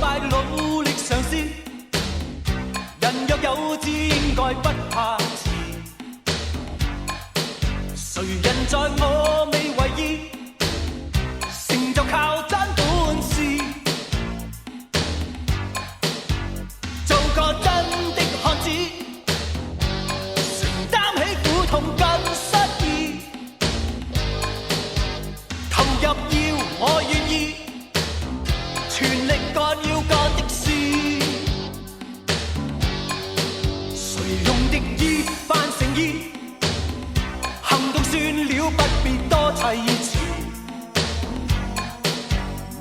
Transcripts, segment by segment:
敗努力嘗試，人若有志應該不怕遲。誰人在我未為意，成就靠真本事，做個真的漢子，承擔起苦痛跟失意，投入要我願意，全力幹要幹的事。誰用敵意扮誠意，行動算了，不必多砌詞。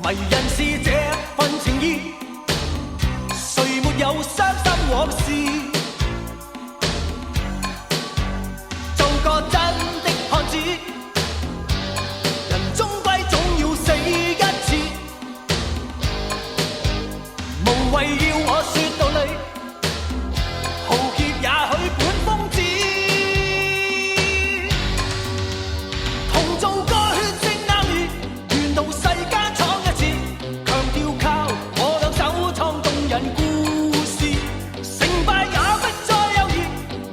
迷人是這份情意，誰沒有傷心往事？做個真的漢子，人終歸總要死一次。無謂要我說道理，豪傑也許本瘋子。同做個血性男兒，沿途世間闖一次，強調靠我兩手創動人故事。成敗也不再猶豫，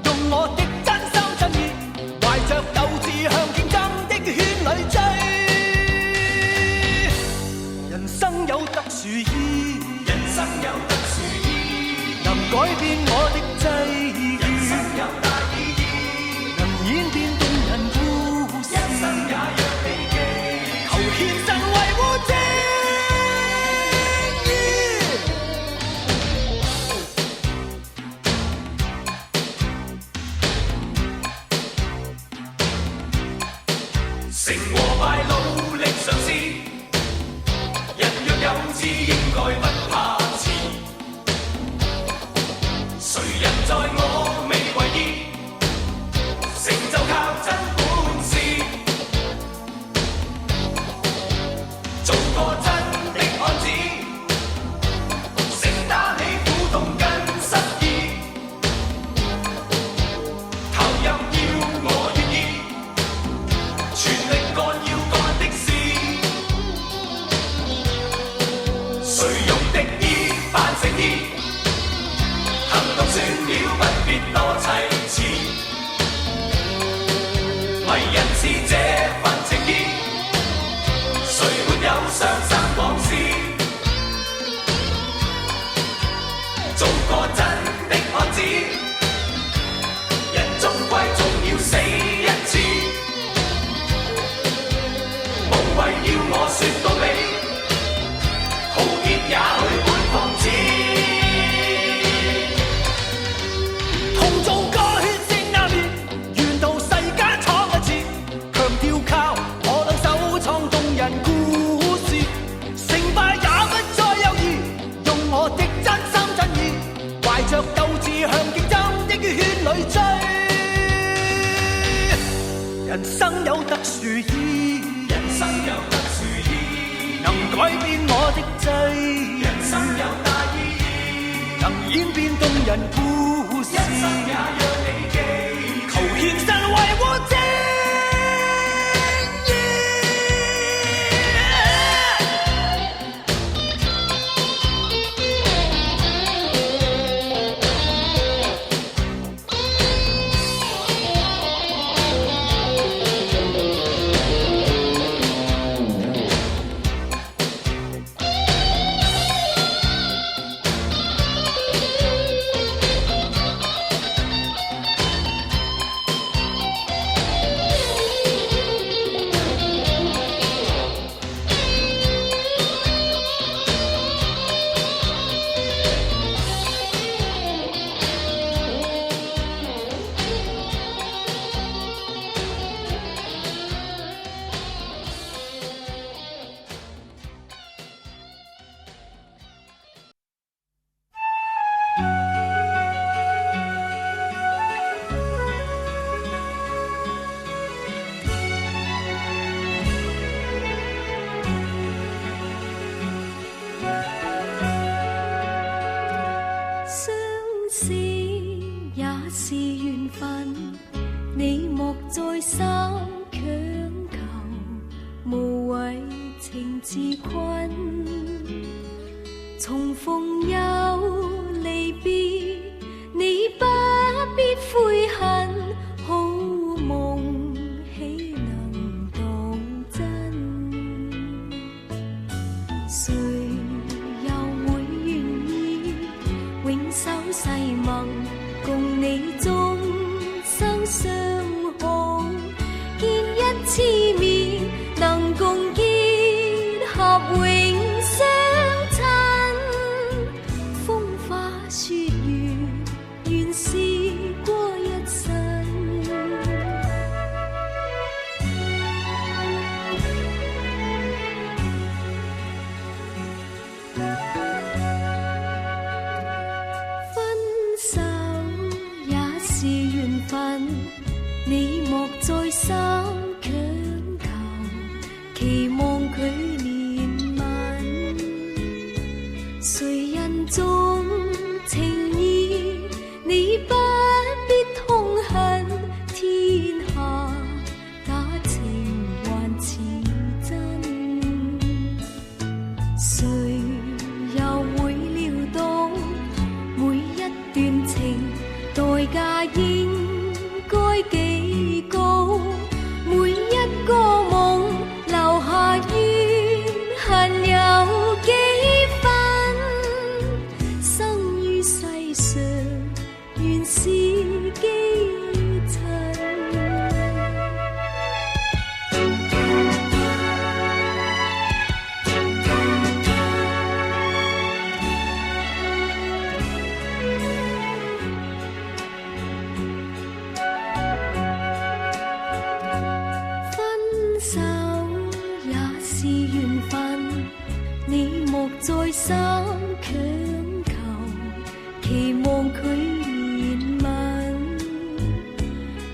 用我的真心真意，懷着鬥志向競爭的圈裏追。人生有特殊意，人生有特殊意，能改變我的際遇。人生有大意義，能演變動人故事。一生也讓你記，求獻身維護正義。成和敗努力嘗試，人若有志應該不怕遲。誰人在我未為意，成就靠真本事，做個真的漢子，承擔起苦痛跟失意，投入要我願意，全力幹要幹的事。誰用敵意扮誠意，行動算了，不必多砌詞。迷人是這份情意，誰沒有傷心往事？做個真的漢子，人終歸總要死一次。無謂要我說道理，豪傑也許本瘋子。同做個血性男兒，沿途世間闖一次，強調靠我兩手創動人故事。成敗也不再猶豫，用我的真心真意，懷着鬥志向競爭的圈裏追。人生有特殊意，人生有特殊意，能改變我的際遇。人生有大意義，能演變動人故事。一生也讓你記，求獻身維護正義。重逢又離別，你不必悔恨，好夢豈能當真？誰又會願意永守誓盟，共你終生相好？見一次面，能共結合永相親。風花雪月，願試過一生。分手也是緣分，你莫再三強求，期望佢憐憫。誰人重情義，你不必痛恨，天下假情還似真。誰又會料到每一段情代價應該幾高？每一個夢留下怨恨有幾分？生於世上原是基塵。分手也是緣分，你莫再三強求，期望佢憐憫。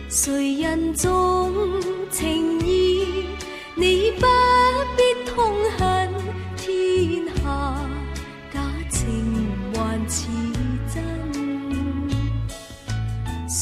誰人重情義，你不必痛恨，天下假情還似真。誰